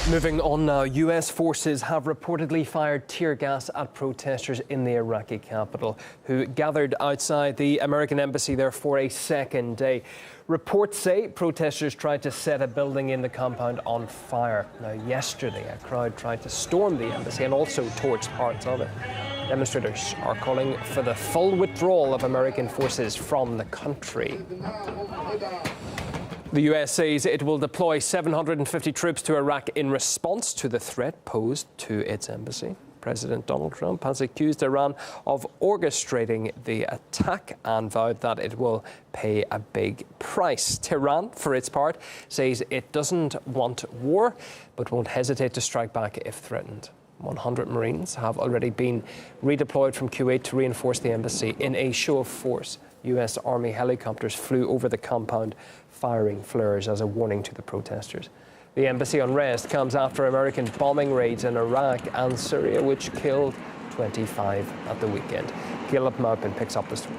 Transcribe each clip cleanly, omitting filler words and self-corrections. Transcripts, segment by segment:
Moving on now, US forces have reportedly fired tear gas at protesters in the Iraqi capital who gathered outside the American embassy there for a second day. Reports say protesters tried to set a building in the compound on fire. Now, yesterday, a crowd tried to storm the embassy and also torch parts of it. Demonstrators are calling for the full withdrawal of American forces from the country. The US says it will deploy 750 troops to Iraq in response to the threat posed to its embassy. President Donald Trump has accused Iran of orchestrating the attack and vowed that it will pay a big price. Tehran, for its part, says it doesn't want war, but won't hesitate to strike back if threatened. 100 Marines have already been redeployed from Kuwait to reinforce the embassy. In a show of force, US Army helicopters flew over the compound, firing flares as a warning to the protesters. The embassy unrest comes after American bombing raids in Iraq and Syria, which killed 25 at the weekend. Caleb Maupin picks up the story.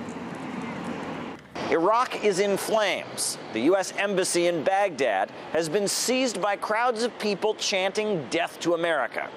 Iraq is in flames. The U.S. Embassy in Baghdad has been seized by crowds of people chanting "Death to America."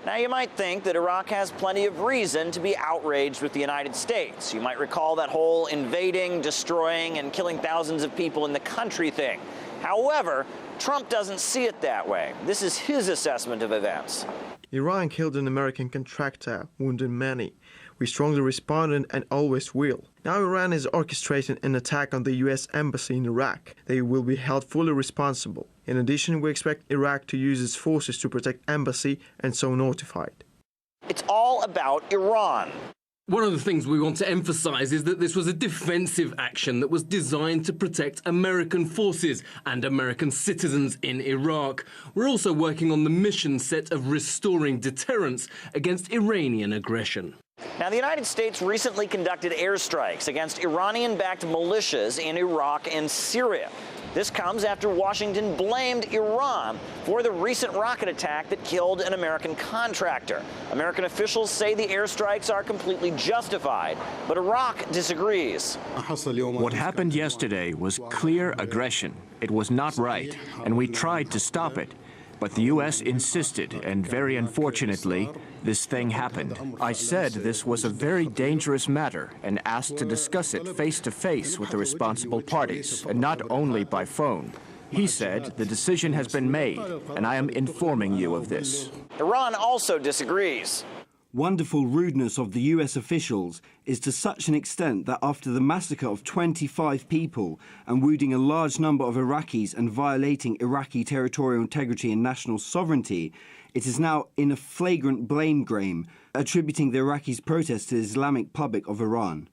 Now, you might think that Iraq has plenty of reason to be outraged with the United States. You might recall that whole invading, destroying, and killing thousands of people in the country thing. However, Trump doesn't see it that way. This is his assessment of events. Iran killed an American contractor, wounded many. We strongly responded and always will. Now Iran is orchestrating an attack on the U.S. Embassy in Iraq. They will be held fully responsible. In addition, we expect Iraq to use its forces to protect embassy and so notified. It's all about Iran. One of the things we want to emphasize is that this was a defensive action that was designed to protect American forces and American citizens in Iraq. We're also working on the mission set of restoring deterrence against Iranian aggression. Now, the United States recently conducted airstrikes against Iranian-backed militias in Iraq and Syria. This comes after Washington blamed Iran for the recent rocket attack that killed an American contractor. American officials say the airstrikes are completely justified, but Iraq disagrees. What happened yesterday was clear aggression. It was not right, and we tried to stop it. But the U.S. insisted, and very unfortunately, this thing happened. I said this was a very dangerous matter and asked to discuss it face-to-face with the responsible parties, and not only by phone. He said the decision has been made, and I am informing you of this. Iran also disagrees. Wonderful rudeness of the US officials is to such an extent that after the massacre of 25 people and wounding a large number of Iraqis and violating Iraqi territorial integrity and national sovereignty, it is now in a flagrant blame game, attributing the Iraqis' protest to the Islamic Republic of Iran.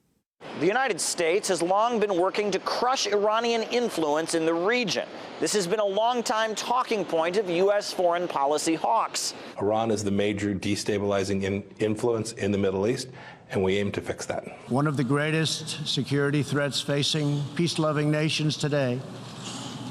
The United States has long been working to crush Iranian influence in the region. This has been a long-time talking point of U.S. foreign policy hawks. Iran is the major destabilizing influence in the Middle East, and we aim to fix that. One of the greatest security threats facing peace-loving nations today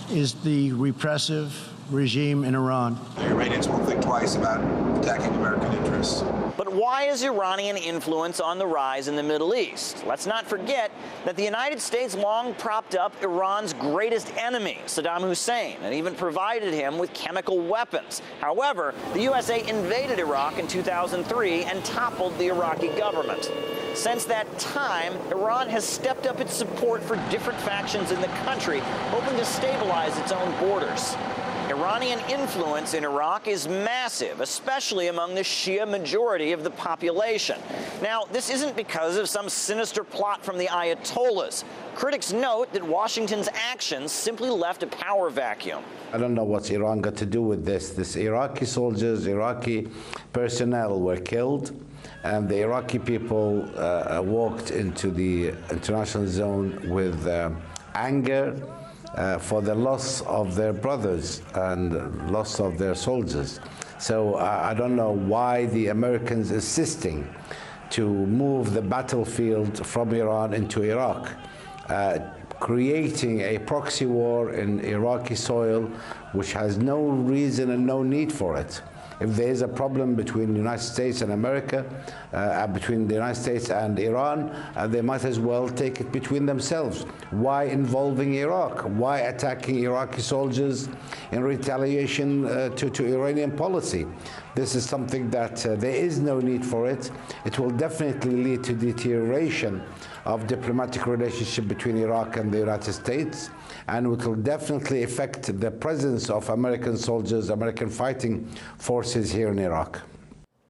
is the repressive regime in Iran. The Iranians won't think twice about attacking American interests. But why is Iranian influence on the rise in the Middle East? Let's not forget that the United States long propped up Iran's greatest enemy, Saddam Hussein, and even provided him with chemical weapons. However, the USA invaded Iraq in 2003 and toppled the Iraqi government. Since that time, Iran has stepped up its support for different factions in the country, hoping to stabilize its own borders. Iranian influence in Iraq is massive, especially among the Shia majority of the population. Now, this isn't because of some sinister plot from the Ayatollahs. Critics note that Washington's actions simply left a power vacuum. I don't know what's Iran got to do with this. This Iraqi soldiers, Iraqi personnel were killed, and the Iraqi people walked into the international zone with anger for the loss of their brothers and loss of their soldiers. So I don't know why the Americans insisting to move the battlefield from Iran into Iraq, creating a proxy war in Iraqi soil which has no reason and no need for it. If there is a problem between the United States and America, between the United States and Iran, they might as well take it between themselves. Why involving Iraq? Why attacking Iraqi soldiers in retaliation to Iranian policy? This is something that there is no need for it. It will definitely lead to deterioration of diplomatic relationship between Iraq and the United States, and it will definitely affect the presence of American soldiers, American fighting forces here in Iraq.